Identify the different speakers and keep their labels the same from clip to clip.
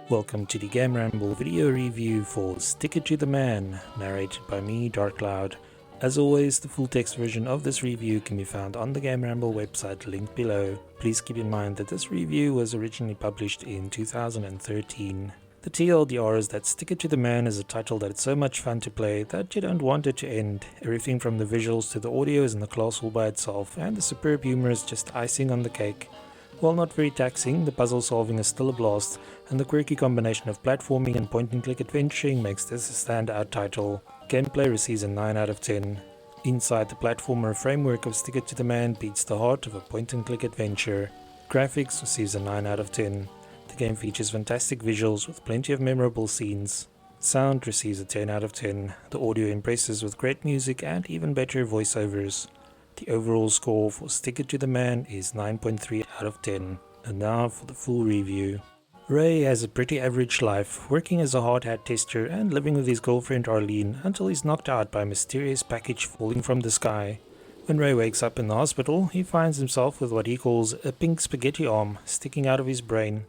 Speaker 1: Welcome to the GAMERamble video review for Stick It to the Man, narrated by me, DarkCloud. As always, the full text version of this review can be found on the GAMERamble website linked below. Please keep in mind that this review was originally published in 2013. The TLDR is that Stick It to the Man is a title that's so much fun to play that you don't want it to end. Everything from the visuals to the audio is in the class all by itself, and the superb humor is just icing on the cake. While not very taxing, the puzzle solving is still a blast, and the quirky combination of platforming and point-and-click adventuring makes this a standout title. Gameplay receives a 9 out of 10. Inside the platformer framework of Stick It to the Man beats the heart of a point-and-click adventure. Graphics receives a 9 out of 10. The game features fantastic visuals with plenty of memorable scenes. Sound receives a 10 out of 10. The audio impresses with great music and even better voiceovers. The overall score for Stick It to the Man is 9.3 out of 10. And now for the full review. Ray has a pretty average life, working as a hard hat tester and living with his girlfriend Arlene until he's knocked out by a mysterious package falling from the sky. When Ray wakes up in the hospital, he finds himself with what he calls a pink spaghetti arm sticking out of his brain.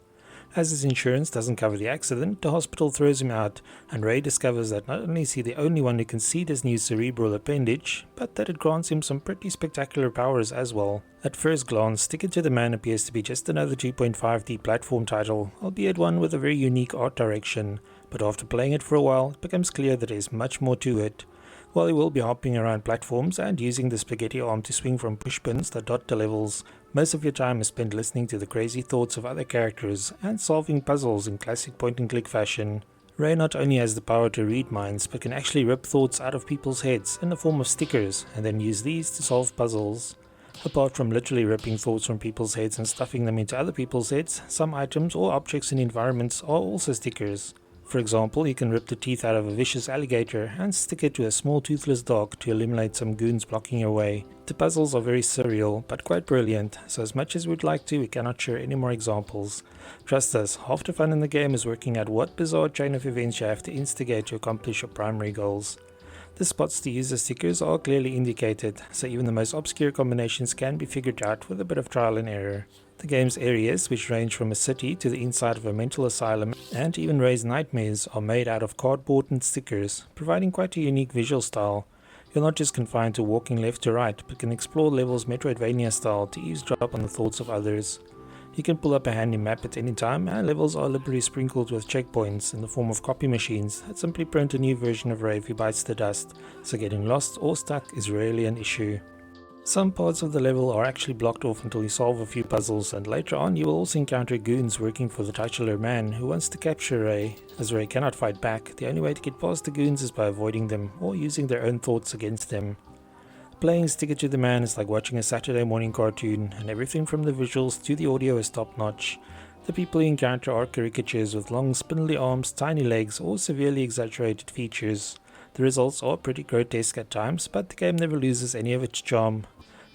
Speaker 1: As his insurance doesn't cover the accident, the hospital throws him out, and Ray discovers that not only is he the only one who can see this new cerebral appendage, but that it grants him some pretty spectacular powers as well. At first glance, Stick It to the Man appears to be just another 2.5D platform title, albeit one with a very unique art direction, but after playing it for a while, it becomes clear that there is much more to it. While you will be hopping around platforms and using the spaghetti arm to swing from pushpins that dot the levels, most of your time is spent listening to the crazy thoughts of other characters and solving puzzles in classic point-and-click fashion. Ray not only has the power to read minds, but can actually rip thoughts out of people's heads in the form of stickers and then use these to solve puzzles. Apart from literally ripping thoughts from people's heads and stuffing them into other people's heads, some items or objects in environments are also stickers. For example, you can rip the teeth out of a vicious alligator and stick it to a small toothless dog to eliminate some goons blocking your way. The puzzles are very surreal, but quite brilliant, so as much as we'd like to, we cannot share any more examples. Trust us, half the fun in the game is working out what bizarre chain of events you have to instigate to accomplish your primary goals. The spots to use the stickers are clearly indicated, so even the most obscure combinations can be figured out with a bit of trial and error. The game's areas, which range from a city to the inside of a mental asylum and even Ray's nightmares, are made out of cardboard and stickers, providing quite a unique visual style. You're not just confined to walking left to right, but can explore levels Metroidvania style to eavesdrop on the thoughts of others. You can pull up a handy map at any time, and levels are liberally sprinkled with checkpoints in the form of copy machines that simply print a new version of Ray if he bites the dust, so getting lost or stuck is rarely an issue. Some parts of the level are actually blocked off until you solve a few puzzles, and later on you will also encounter goons working for the titular man who wants to capture Ray. As Ray cannot fight back, the only way to get past the goons is by avoiding them or using their own thoughts against them. Playing Stick It to the Man is like watching a Saturday morning cartoon, and everything from the visuals to the audio is top notch. The people you encounter are caricatures with long spindly arms, tiny legs or severely exaggerated features. The results are pretty grotesque at times, but the game never loses any of its charm.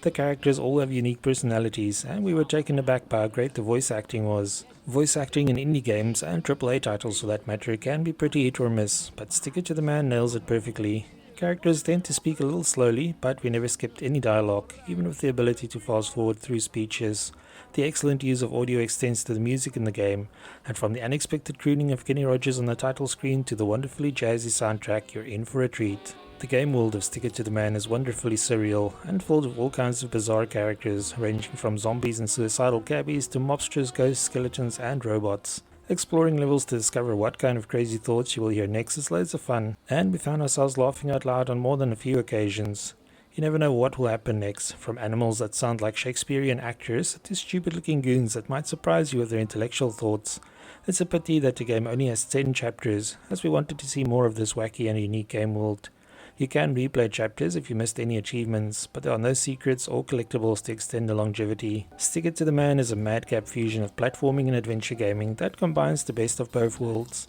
Speaker 1: The characters all have unique personalities, and we were taken aback by how great the voice acting was. Voice acting in indie games, and AAA titles for that matter, can be pretty hit or miss, but Stick It to the Man nails it perfectly. Characters tend to speak a little slowly, but we never skipped any dialogue, even with the ability to fast forward through speeches. The excellent use of audio extends to the music in the game, and from the unexpected crooning of Kenny Rogers on the title screen to the wonderfully jazzy soundtrack, you're in for a treat. The game world of Stick It to the Man is wonderfully surreal and filled with all kinds of bizarre characters, ranging from zombies and suicidal cabbies to mobsters, ghosts, skeletons and robots. Exploring levels to discover what kind of crazy thoughts you will hear next is loads of fun, and we found ourselves laughing out loud on more than a few occasions. You never know what will happen next, from animals that sound like Shakespearean actors to stupid looking goons that might surprise you with their intellectual thoughts. It's a pity that the game only has 10 chapters, as we wanted to see more of this wacky and unique game world. You can replay chapters if you missed any achievements, but there are no secrets or collectibles to extend the longevity. Stick It to the Man is a madcap fusion of platforming and adventure gaming that combines the best of both worlds.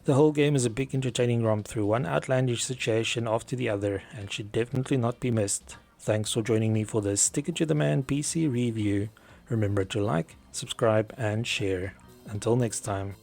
Speaker 1: The whole game is a big entertaining romp through one outlandish situation after the other, and should definitely not be missed. Thanks for joining me for this Stick It to the Man PC review. Remember to like, subscribe and share. Until next time.